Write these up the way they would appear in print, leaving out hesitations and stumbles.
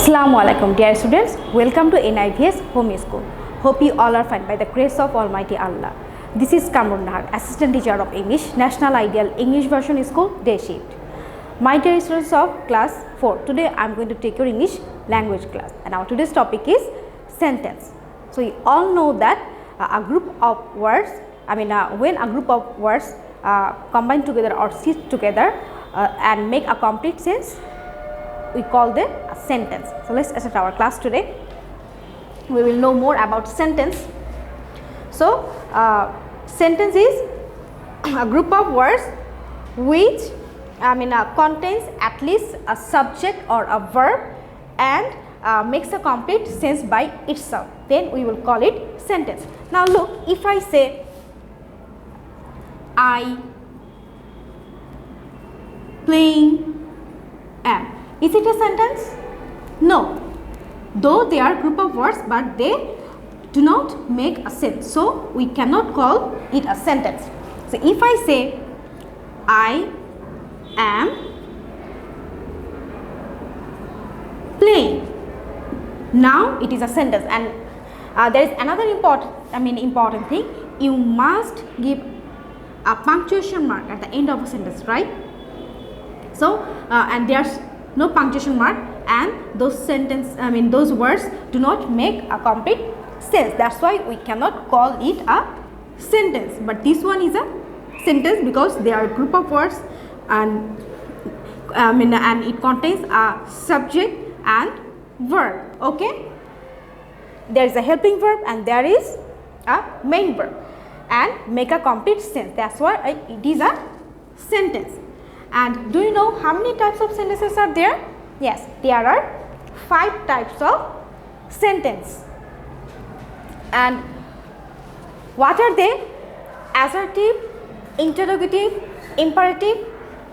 Assalamualaikum dear students, welcome to NIVS Home School. Hope you all are fine by the grace of Almighty Allah. This is Kamrun, Assistant Teacher of English, National Ideal English Version School, Day Shift. My dear students of class 4, today I am going to take your English language class, and our today's topic is sentence. So you all know that a group of words, when a group of words combine together or sit together and make a complete sense, we call them a sentence. So let's start our class today. We will know more about sentence. So sentence is a group of words which contains at least a subject or a verb and makes a complete sense by itself. Then we will call it sentence. Now look, if I say I playing am, is it a sentence? No. Though they are group of words, but they do not make a sense. So we cannot call it a sentence. So if I say I am playing, now it is a sentence. And there is another important thing. You must give a punctuation mark at the end of a sentence, right? So and there's no punctuation mark, and those words do not make a complete sense. That's why we cannot call it a sentence. But this one is a sentence because they are a group of words, and and it contains a subject and verb. Okay, there is a helping verb and there is a main verb, and make a complete sense. That's why it is a sentence. And do you know how many types of sentences are there? Yes, there are 5 types of sentence. And what are they? Assertive, interrogative, imperative,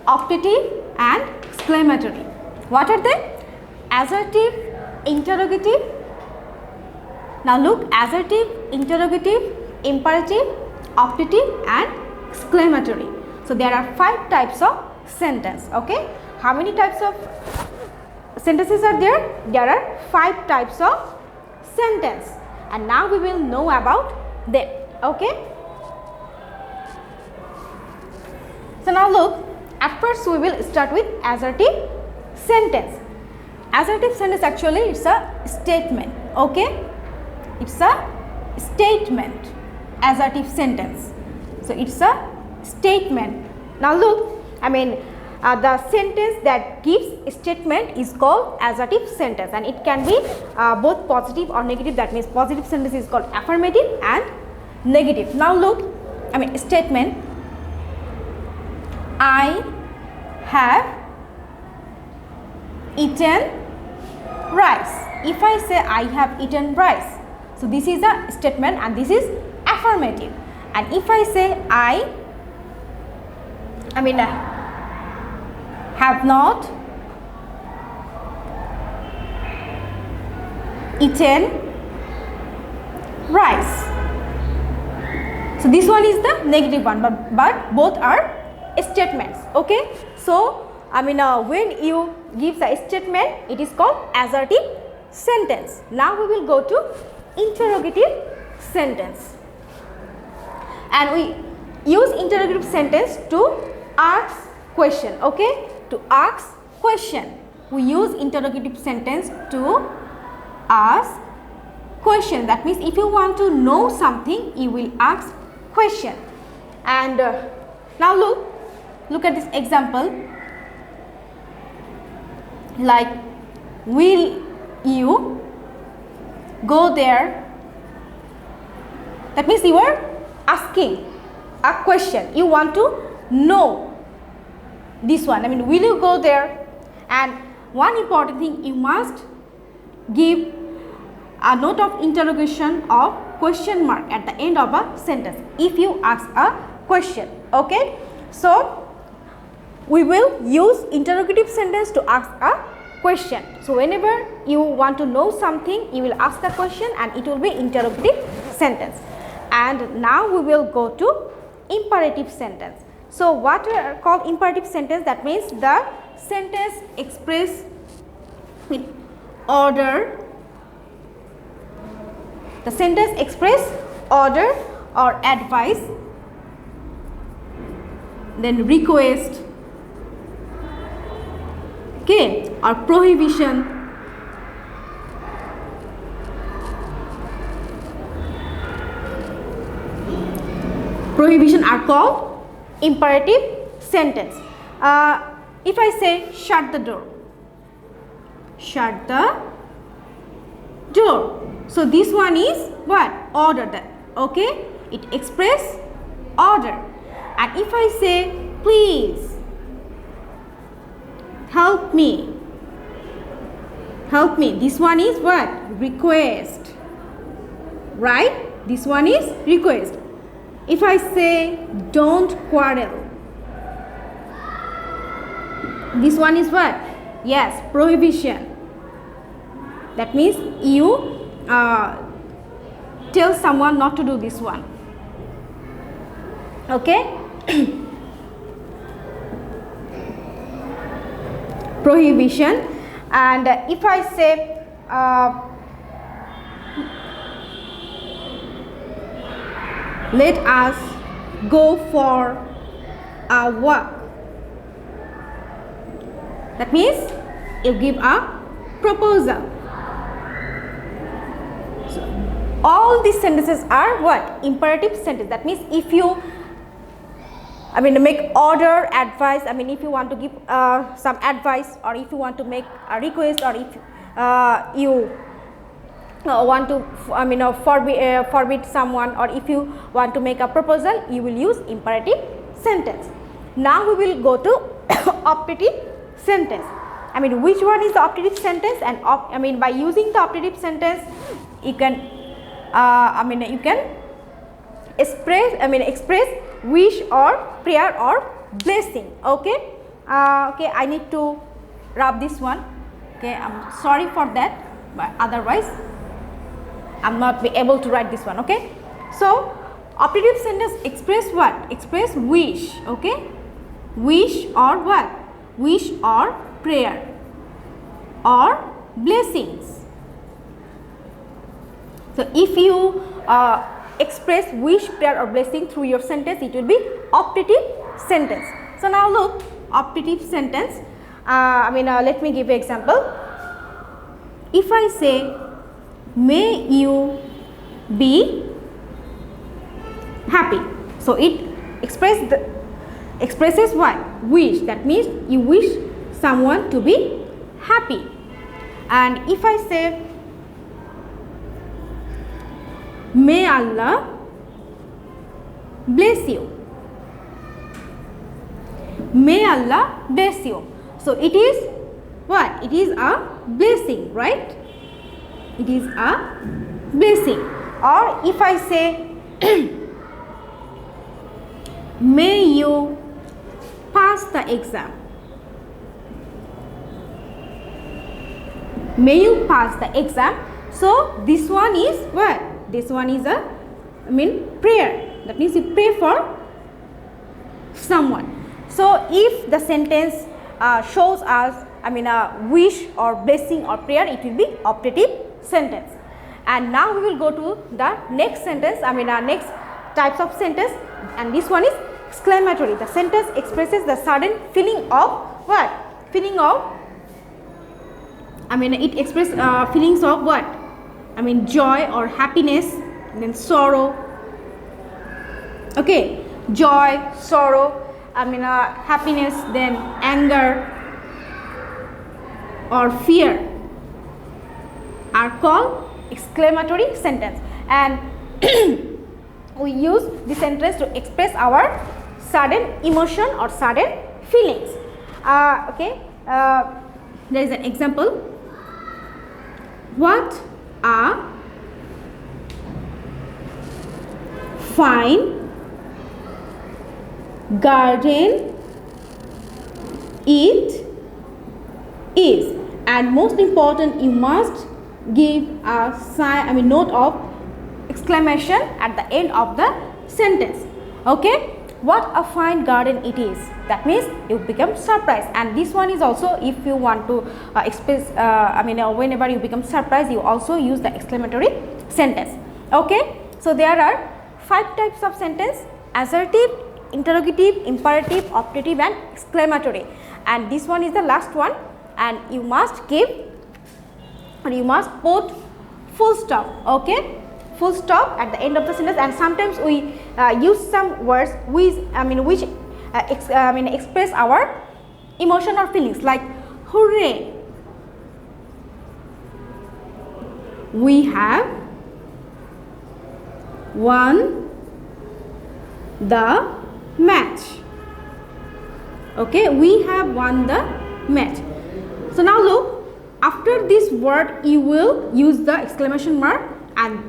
optative and exclamatory. What are they? Assertive, interrogative. Now look, assertive, interrogative, imperative, optative and exclamatory. So there are 5 types of sentence. Okay, how many types of sentences are there? There are 5 types of sentence, and now we will know about them. Okay, so now look, at first we will start with assertive sentence. Assertive sentence, actually it's a statement. Okay, it's a statement. Assertive sentence, so it's a statement. Now look, the sentence that gives a statement is called assertive sentence, and it can be both positive or negative. That means positive sentence is called affirmative and negative. Now look, statement, I have eaten rice. If I say I have eaten rice, so this is a statement and this is affirmative. And if I say I have not eaten rice, so this one is the negative one, but both are statements. Okay, so when you give the statement, it is called assertive sentence. Now we will go to interrogative sentence, and we use interrogative sentence to ask question. Okay, to ask question, we use interrogative sentence to ask question. That means if you want to know something, you will ask question. And now look at this example, like, will you go there? That means you are asking a question, you want to know this one. Will you go there? And one important thing, you must give a note of interrogation or question mark at the end of a sentence if you ask a question. Okay, so we will use interrogative sentence to ask a question. So whenever you want to know something, you will ask a question and it will be interrogative sentence. And now we will go to imperative sentence. So what are called imperative sentence? That means the sentence express order. The sentence express order or advice, then request, okay, or prohibition. Prohibition are called imperative sentence. If I say shut the door, shut the door. So this one is what? Order. That, okay, it express order. And if I say please help me, help me, this one is what? Request, right? This one is request. If I say don't quarrel, this one is what? Yes, prohibition. That means you tell someone not to do this one. Okay. Prohibition. And if I say let us go for a walk, that means you give a proposal. So all these sentences are what? Imperative sentence. That means if you make order, advice, if you want to give some advice, or if you want to make a request, or if you want to forbid someone, or if you want to make a proposal, you will use imperative sentence. Now we will go to optative sentence. Which one is the optative sentence? And by using the optative sentence, you can you can express wish or prayer or blessing. Okay. Okay, I need to rub this one. Okay, I'm sorry for that, but otherwise I'm not be able to write this one. Okay, so optative sentence express what? Express wish. Okay, wish or what? Wish or prayer or blessings. So if you express wish, prayer or blessing through your sentence, it will be optative sentence. So now look, optative sentence. Let me give an example. If I say may you be happy, so it expresses what? Wish. That means you wish someone to be happy. And if I say may Allah bless you, may Allah bless you, so it is what? It is a blessing, right? It is a blessing. Or if I say may you pass the exam, may you pass the exam, so this one is what? This one is a prayer. That means you pray for someone. So if the sentence shows us a wish or blessing or prayer, it will be optative sentence. And now we will go to the next sentence, next types of sentence, and this one is exclamatory. The sentence expresses the sudden feeling of what? Feeling of it expresses feelings of what? Joy or happiness, then sorrow. Okay, joy, sorrow, happiness, then anger or fear are called exclamatory sentence. And we use the sentence to express our sudden emotion or sudden feelings. Okay, there is an example. What a fine garden it is. And most important, you must give a sign, note of exclamation at the end of the sentence. Okay, what a fine garden it is. That means you become surprised. And this one is also, if you want to express, whenever you become surprised, you also use the exclamatory sentence. Okay. So there are 5 types of sentence: assertive, interrogative, imperative, optative and exclamatory. And this one is the last one, and you must give, and you must put full stop. Okay, full stop at the end of the sentence. And sometimes we use some words which express our emotion or feelings, like hooray, we have won the match. Okay, we have won the match. So now look, after this word you will use the exclamation mark, and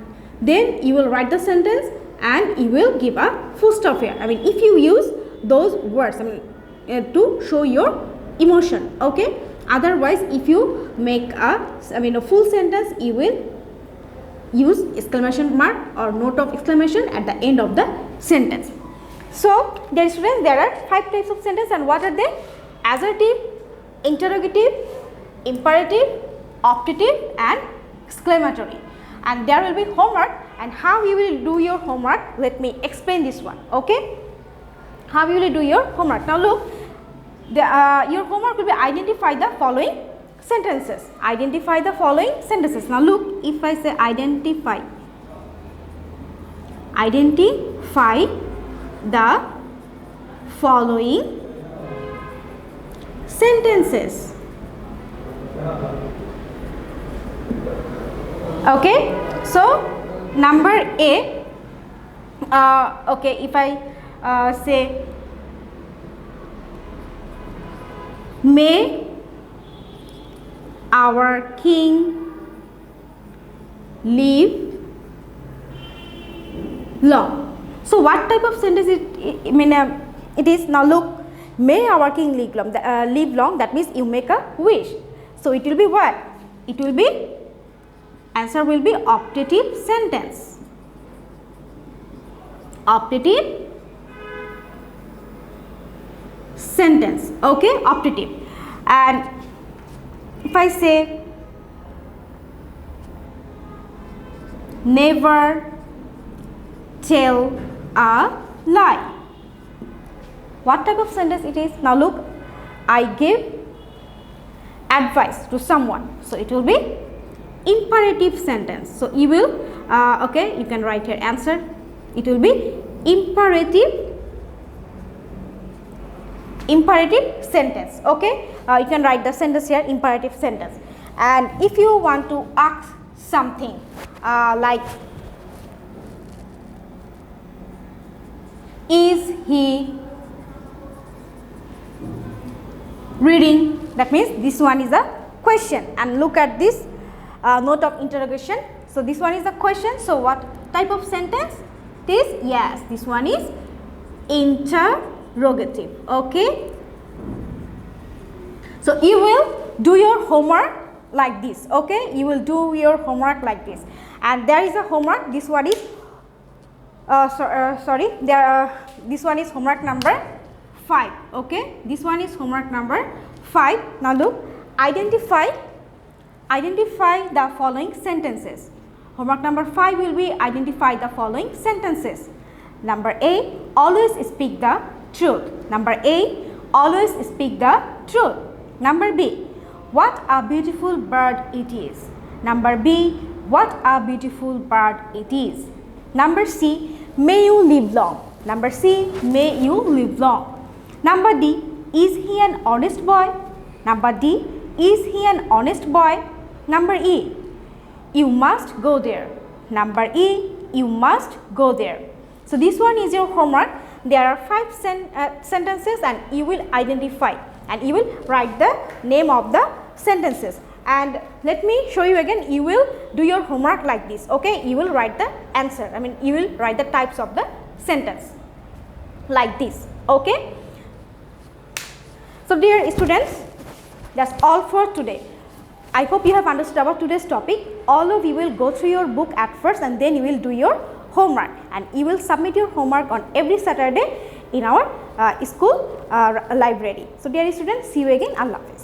then you will write the sentence and you will give a full stop here. If you use those words to show your emotion. Okay, otherwise if you make a full sentence, you will use exclamation mark or note of exclamation at the end of the sentence. So dear students, there are 5 types of sentence, and what are they? Assertive, interrogative, imperative, optative and exclamatory. And there will be homework, and how you will do your homework, let me explain this one. Okay, how you will do your homework. Now look, your homework will be identify the following sentences. Identify the following sentences. Now look, if I say identify the following sentences. Okay, so number A, okay, if I say may our king live long. So what type of sentence it is? Now look, may our king live long. Live long, that means you make a wish. So it will be what? It will be, answer will be optative sentence. Optative sentence. Okay, optative. And if I say never tell a lie, what type of sentence it is? Now look, I give advice to someone, so it will be imperative sentence. So you will okay, you can write your answer. It will be imperative sentence. Okay, you can write the sentence here, imperative sentence. And if you want to ask something like is he reading, that means this one is a question. And look at this note of interrogation. So this one is a question. So what type of sentence it is? Yes, this one is interrogative. Okay, so you will do your homework like this. Okay, you will do your homework like this. And there is a homework. This one is this one is homework number 5. Okay, this one is homework number 5. Now look, identify the following sentences. Homework number 5 will be identify the following sentences. Number A, always speak the truth. Number A, always speak the truth. Number B, what a beautiful bird it is. Number B, what a beautiful bird it is. Number C, may you live long. Number C, may you live long. Number D, is he an honest boy? Number D, is he an honest boy? Number E, you must go there. Number E, you must go there. So this one is your homework. There are 5 sentences, and you will identify and you will write the name of the sentences. And let me show you again. You will do your homework like this. Okay, you will write the answer. You will write the types of the sentence like this. Okay. So dear students, that's all for today. I hope you have understood about today's topic. All of you will go through your book at first, and then you will do your homework, and you will submit your homework on every Saturday in our school library. So dear students, see you again. Allah Hafiz.